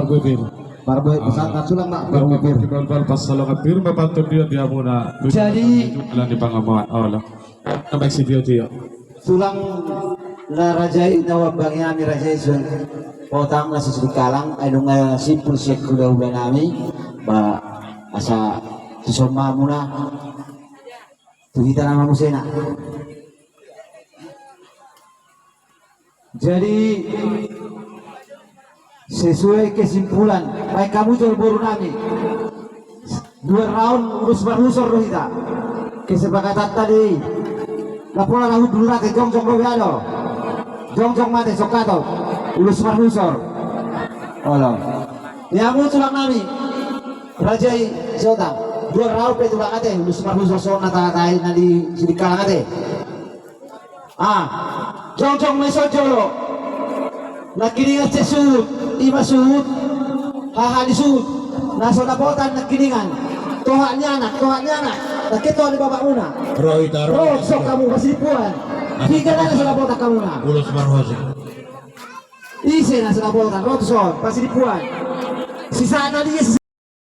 Berbibir. Barboy pesantren sulang mak berbibir. Bal pasalong bir mabantu dia muna. Jadi Lan di pangamuan. Allah. Nampak si dia. sulang na rajai na wabang yami rajai sun potang na susikalang ay nung simpul siya kudaw ba nami ba asa tusoma muna tuhita nama musena. Jadi sesuai kesimpulan baik kamu jual baru nami 2 round urus barusor loh kita kesepakatan tadi laporan aku dulu nanti jong-jong lo biado jong-jong mati sokato urus barusor olong yamu tulang nami rajai jodang 2 round pe tulang ate urus barusor so nata-natain na di sidikalang ate jong-jong meso jolo nakiningan sesud ima suhud hahali suhud nasa napotan nakiningan tohanya anak nakito ni baba una sok kamu masih puan tiga na sa napotan kamu na Ulos Marhosi. ise na sa napotan rotson masih puan sisa na dia